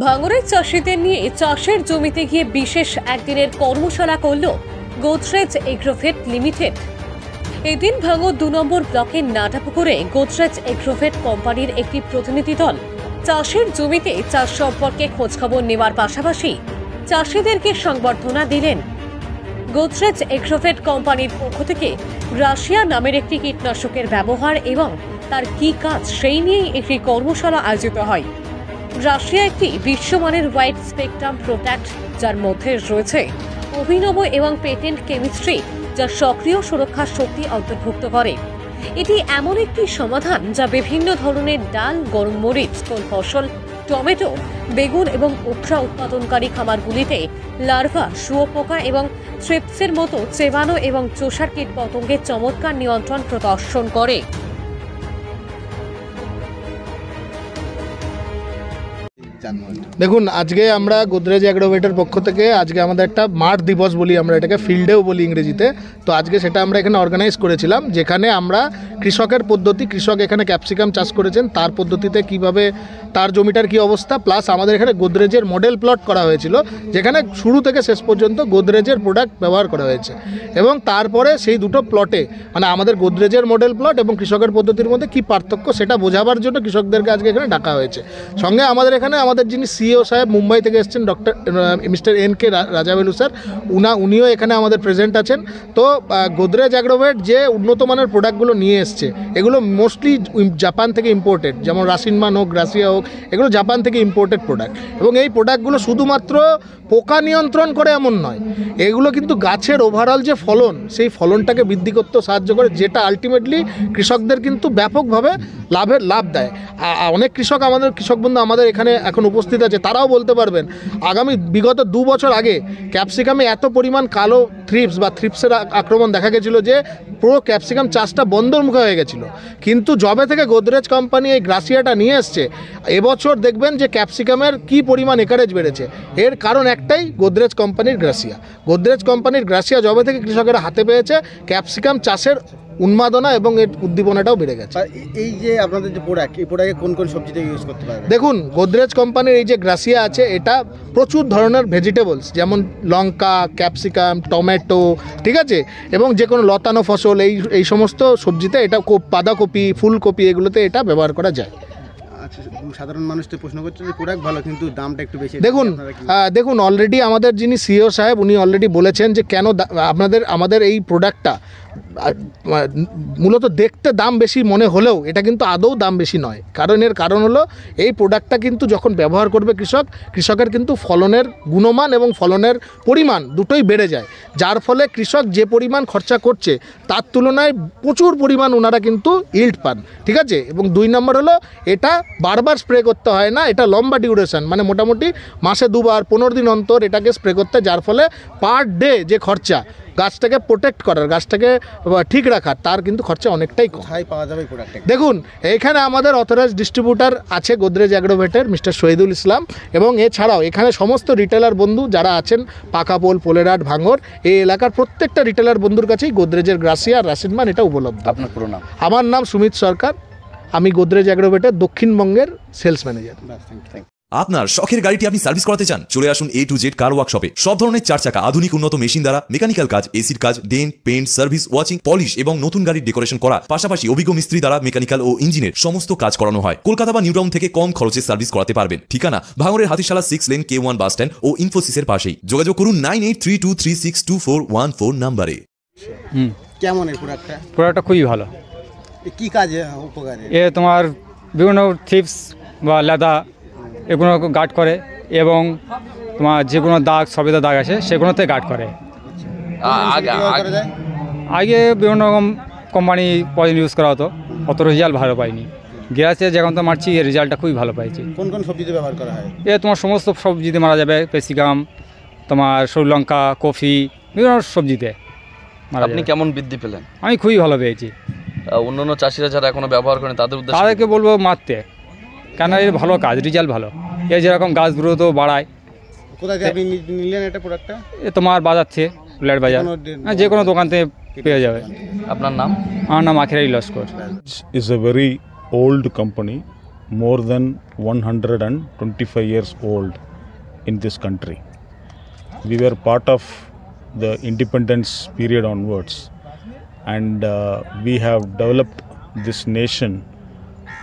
ভাঙড়ের চাষিদের নিয়ে চাষের জমিতে গিয়ে বিশেষ একদিনের কর্মশালা করল গোদরেজ এগ্রোভেট লিমিটেড। এদিন ভাঙড় 2 নম্বর ব্লকের নাটাপুকুরে গোদরেজ এগ্রোভেট কোম্পানির একটি প্রতিনিধি দল চাষের জমিতে চাষ সম্পর্কে খোঁজখবর নেওয়ার পাশাপাশি চাষিদেরকে সংবর্ধনা দিলেন। গোদরেজ এগ্রোভেট কোম্পানির পক্ষ থেকে রাশিয়া নামের একটি কীটনাশকের ব্যবহার এবং তার কি কাজ সেই নিয়েই একটি কর্মশালা আয়োজিত হয়। রাশিয়া একটি বিশ্বমানের ওয়াইড স্পেকট্রাম প্রোডাক্ট, যার মধ্যে রয়েছে অভিনব এবং পেটেন্ট কেমিস্ট্রি, যা সক্রিয় সুরক্ষা শক্তি অন্তর্ভুক্ত করে। এটি এমন একটি সমাধান যা বিভিন্ন ধরনের ডাল, গরম মরিচ, কোন ফসল, টমেটো, বেগুন এবং উখড়া উৎপাদনকারী খামারগুলিতে লার্ভা, শুয়োপোকা এবং থ্রিপসের মতো চেবানো এবং চোষার কীট পতঙ্গের চমৎকার নিয়ন্ত্রণ প্রদর্শন করে। দেখুন, আজকে আমরা গোদরেজ এগ্রোভেটের পক্ষ থেকে আজকে আমাদের একটা মাঠ দিবস বলি, আমরা এটাকে ফিল্ডেও বলি ইংরেজিতে। তো আজকে সেটা আমরা এখানে অর্গানাইজ করেছিলাম, যেখানে আমরা কৃষকের পদ্ধতি, কৃষক এখানে ক্যাপসিকাম চাষ করেছেন তার পদ্ধতিতে কিভাবে তার জমিটার কি অবস্থা, প্লাস আমাদের এখানে গোদরেজের মডেল প্লট করা হয়েছিল, যেখানে শুরু থেকে শেষ পর্যন্ত গোদরেজের প্রোডাক্ট ব্যবহার করা হয়েছে। এবং তারপরে সেই দুটো প্লটে মানে আমাদের গোদরেজের মডেল প্লট এবং কৃষকের পদ্ধতির মধ্যে কি পার্থক্য সেটা বোঝাবার জন্য কৃষকদেরকে আজকে এখানে ডাকা হয়েছে। সঙ্গে আমাদের এখানে আমাদের যিনি সিইও সাহেব মুম্বাই থেকে এসেছেন, মিস্টার এন.কে রাজাবেলু স্যার, উনিও এখানে আমাদের প্রেজেন্ট আছেন। তো গোদরেজ এগ্রোভেট যে উন্নত মানের প্রোডাক্টগুলো নিয়ে এসছে, এগুলো মোস্টলি জাপান থেকে ইম্পোর্টেড, যেমন রাসিনমান হোক, গ্রাসিয়া হোক, এগুলো জাপান থেকে ইম্পোর্টেড প্রোডাক্ট। এবং এই প্রোডাক্টগুলো শুধুমাত্র পোকা নিয়ন্ত্রণ করে এমন নয়, এগুলো কিন্তু গাছের ওভারঅল যে ফলন, সেই ফলনটাকে বৃদ্ধি করতে সাহায্য করে, যেটা আলটিমেটলি কৃষকদের কিন্তু ব্যাপকভাবে লাভ দেয়। অনেক কৃষক বন্ধু আমাদের এখানে এখন উপস্থিত আছে, তারাও বলতে পারবেন বিগত 2 বছর আগে ক্যাপসিকামে এত পরিমাণ কালো থ্রিপস বা থ্রিপসের আক্রমণ দেখা গেছিলো যে পুরো ক্যাপসিকাম চাষটা বন্ধর মুখে হয়ে গেছিলো। কিন্তু যবে থেকে গোদরেজ কোম্পানি এই গ্রাসিয়াটা নিয়ে এসছে, এবছর দেখবেন যে ক্যাপসিকামের কি পরিমাণ একারেজ বেড়েছে। এর কারণ একটাই, গোদরেজ কোম্পানির গ্রাসিয়া। গোদরেজ কোম্পানির গ্রাসিয়া যবে থেকে কৃষকেরা হাতে পেয়েছে, ক্যাপসিকাম চাষের উন্মাদনা এবং এর উদ্দীপনাটাও বেড়ে গেছে। এই যে আপনাদের যে প্রোডাক্ট, এই প্রোডাক্টে কোন কোন সবজিতে ইউজ করতে পারবেন? দেখুন, গোদরেজ কোম্পানির এই যে গ্রাসিয়া আছে, এটা প্রচুর ধরনের ভেজিটেবলস, যেমন লঙ্কা, ক্যাপসিকাম, টমেটো, ঠিক আছে, এবং যে কোনো লতানো ফসল, এই সমস্ত সবজিতে এটা, বাঁধাকপি, ফুলকপি, এগুলোতে এটা ব্যবহার করা যায়। সাধারণ মানুষ তো প্রশ্ন করছে যে প্রোডাক্ট ভালো কিন্তু দামটা একটু বেশি। দেখুন অলরেডি আমাদের যিনি সিইও সাহেব, উনি অলরেডি বলেছেন যে কেন আমাদের এই প্রোডাক্টটা মূলত দেখতে দাম বেশি মনে হলেও এটা কিন্তু আদৌ দাম বেশি নয়। এর কারণ হলো এই প্রোডাক্টটা কিন্তু যখন ব্যবহার করবে কৃষকের কিন্তু ফলনের গুণমান এবং ফলনের পরিমাণ দুটোই বেড়ে যায়, যার ফলে কৃষক যে পরিমাণ খরচা করছে তার তুলনায় প্রচুর পরিমাণ ওনারা কিন্তু ইল্ড পান, ঠিক আছে। এবং 2 নম্বর হলো এটা বারবার স্প্রে করতে হয় না, এটা লম্বা ডিউরেশন, মানে মোটামুটি মাসে 2 বার 15 দিন অন্তর এটাকে স্প্রে করতে, যার ফলে পার ডে যে খরচা গাছটাকে প্রোটেক্ট করার, গাছটাকে ঠিক রাখার, তার কিন্তু খরচা অনেকটাই কম। পাওয়া যাবে প্রোডাক্ট? দেখুন, এখানে আমাদের অথরাইজড ডিস্ট্রিবিউটার আছে গোদরেজ এগ্রোভেটের মিস্টার শহীদুল ইসলাম, এবং এছাড়াও এখানে সমস্ত রিটেলার বন্ধু যারা আছেন পাকাপোল, পোলেরহাট, ভাঙড়, এই এলাকার প্রত্যেকটা রিটেলার বন্ধুর কাছেই গোদরেজের গ্রাসিয়া, রাসিনমান এটা উপলব্ধ। আপনার পুরো নাম? আমার নাম সুমিত সরকার, আমি গোদরেজ এগ্রোভেটের দক্ষিণবঙ্গের সেলস ম্যানেজার। আপনার শখের গাড়িটি আপনি সার্ভিস করাতে চান? চলে আসুন A to Z কার ওয়ার্কশপে। সব ধরনের 4 চাকা আধুনিক উন্নত মেশিন দ্বারা মেকানিক্যাল কাজ, এসির কাজ, dent, paint, service, washing, polish এবং নতুন গাড়ির ডেকোরেশন করা, পাশাপাশি অভিজ্ঞ মিস্ত্রি দ্বারা মেকানিক্যাল ও ইঞ্জিনের সমস্ত কাজ করানো হয়। কলকাতা বা নিউ টাউন থেকে কম খরচে সার্ভিস করাতে পারবেন। ঠিকানা ভাঙড়ের Hatishala 6 lane K1 bus stand ও ইনফোসিসের পাশেই। যোগাযোগ করুন 9832362414 নম্বরে। কেমন এই প্রোডাক্টটা? প্রোডাক্টটা খুবই ভালো। কি কাজে উপকারী? তোমার বিভিন্ন থ্রিপস বা লেদা এগুলো গার্ড করে, এবং তোমার যে কোনো দাগ, সবেদা দাগ আছে সেগুলোতে গার্ড করে। আগে বিভিন্ন রকম কোম্পানি পয়েন্ট ইউজ করা হতো, অত রেজাল্ট ভালো পাইনি। গ্যাসে যখন তো মারছি, এর রেজাল্টটা খুবই ভালো পাইছি। কোন কোন সবজিতে ব্যবহার করা হয়? তোমার সমস্ত সবজিতে মারা যাবে, ক্যাপসিকাম, তোমার শ্রীলঙ্কা, কফি, বিভিন্ন সবজিতে মারা যাবে। আপনি কেমন বৃদ্ধি পেলেন? আমি খুবই ভালো পেয়েছি। অন্যান্য চাষিরা যারা এখনো ব্যবহার করেন তাদেরকে বলবো মারতে, কেন এর ভালো কাজ, রেজাল্ট ভালো। এর যেরকম গাছ দ্রুত বাড়ায়। কোথা থেকে আপনি নিলেন এটা প্রোডাক্টটা? তোমার বাজার থেকে, প্লেট বাজার, যে কোনো দোকান থেকে পেয়ে যাবে। আপনার নাম? আমার নাম আখিরাই Laskar. Is a very old company more than 125 years old in this country. We were part of the independence period onwards, and we have developed this nation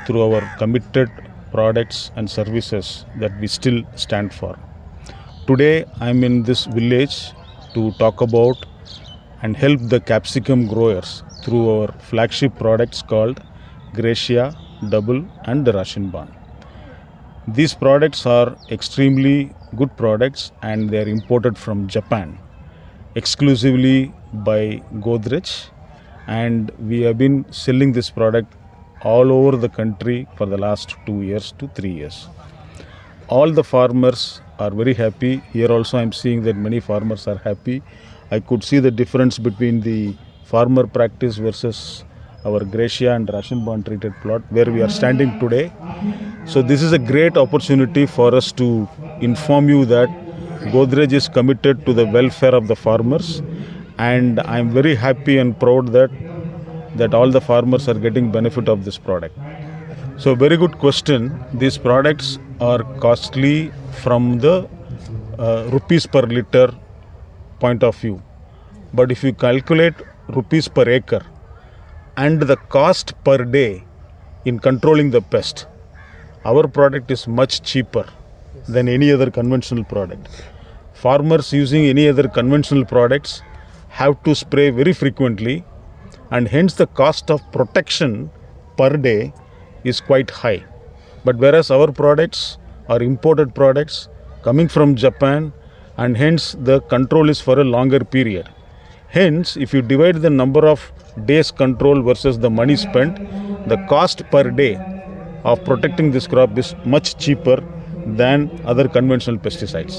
through our committed products and services that we still stand for. Today I am in this village to talk about and help the capsicum growers through our flagship products called Gracia, Double and the Russian Ban. These products are extremely good products and they are imported from Japan exclusively by Godrej, and we have been selling this product all over the country for the last 2 years to 3 years. All the farmers are very happy. Here also I am seeing that many farmers are happy. I could see the difference between the farmer practice versus our Gracia and Russian Ban treated plot where we are standing today. So this is a great opportunity for us to inform you that Godrej is committed to the welfare of the farmers, and I am very happy and proud that all the farmers are getting benefit of this product. So very good question. These products are costly from the rupees per liter point of view, but if you calculate rupees per acre and the cost per day in controlling the pest, our product is much cheaper than any other conventional product. Farmers using any other conventional products have to spray very frequently, and hence the cost of protection per day is quite high. But whereas our products are imported products coming from Japan, and hence the control is for a longer period. Hence, if you divide the number of days control versus the money spent, the cost per day of protecting this crop is much cheaper than other conventional pesticides.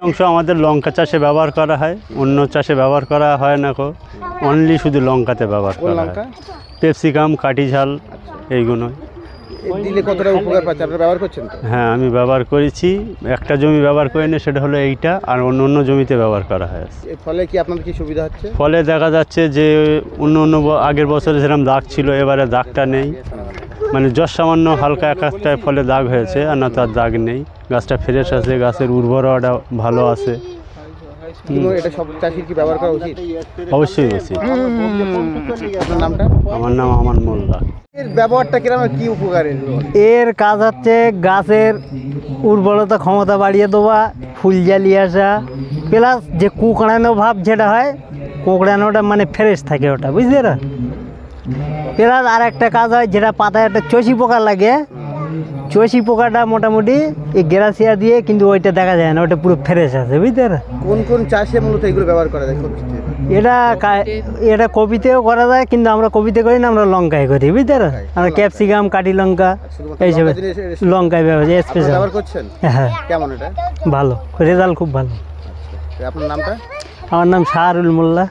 অংশ আমাদের লঙ্কা চাষে ব্যবহার করা হয়, অন্য চাষে ব্যবহার করা হয় না, অনলি শুধু লঙ্কাতে ব্যবহার করা হয়। ক্যাপসিকাম, কাঠিঝাল এইগুলো দিলে কতটা উপকার পাচ্ছে, আপনারা ব্যবহার করছেন তো? হ্যাঁ, আমি ব্যবহার করেছি। একটা জমি ব্যবহার করি না, সেটা হলো এইটা, আর অন্য অন্য জমিতে ব্যবহার করা হয়। এর ফলে কি আপনাদের কি সুবিধা হচ্ছে? ফলে দেখা যাচ্ছে যে অন্য আগের বছরে যেরকম দাগ ছিল, এবারে দাগটা নেই। মানে যশ সামান্য হালকা একটায় ফলে দাগ হয়েছে, আর না তার দাগ নেই। গাছটা ফ্রেশ আছে, গাছের উর্বরতা ভালো আছে। এটা সব চাষির কি ব্যবহার করা উচিত? অবশ্যই উচিত। আপনার নামটা? আমার নাম আমান মোল্লা। এর ব্যবহারটা কিরকম, কি উপকারী? এর কাজ হচ্ছে গাছের উর্বরতা ক্ষমতা বাড়িয়ে দেওয়া, ফুল জ্বালিয়ে আসা, প্লাস যে কুকড়ানো ভাব যেটা হয়, কুকড়ানোটা মানে ফ্রেশ থাকে ওটা, বুঝলে না? প্লাস আর একটা কাজ হয়, যেটা পাতায় একটা চষি পোকা লাগে, চষি পোকাটা মোটামুটি এই গ্রাসিয়া দিয়ে কিন্তু ওইটা দেখা যায় না, ওটা পুরো ফ্রেশ আছে, বুঝতে পারো? কোন কোন চাষে মূলত এগুলো ব্যবহার করা যায়? এটা কপিতেও করা যায়, কিন্তু আমরা কপিতে করি না, আমরা লঙ্কায় করি, বুঝতে পারো? আমরা ক্যাপসিকাম, কাঠি লঙ্কা এইসব লঙ্কায় ব্যবহার করছেন। হ্যাঁ, কেমন এটা? ভালো, রেজাল্ট খুব ভালো। আপনার নামটা? আমার নাম শাহরুল মোল্লা।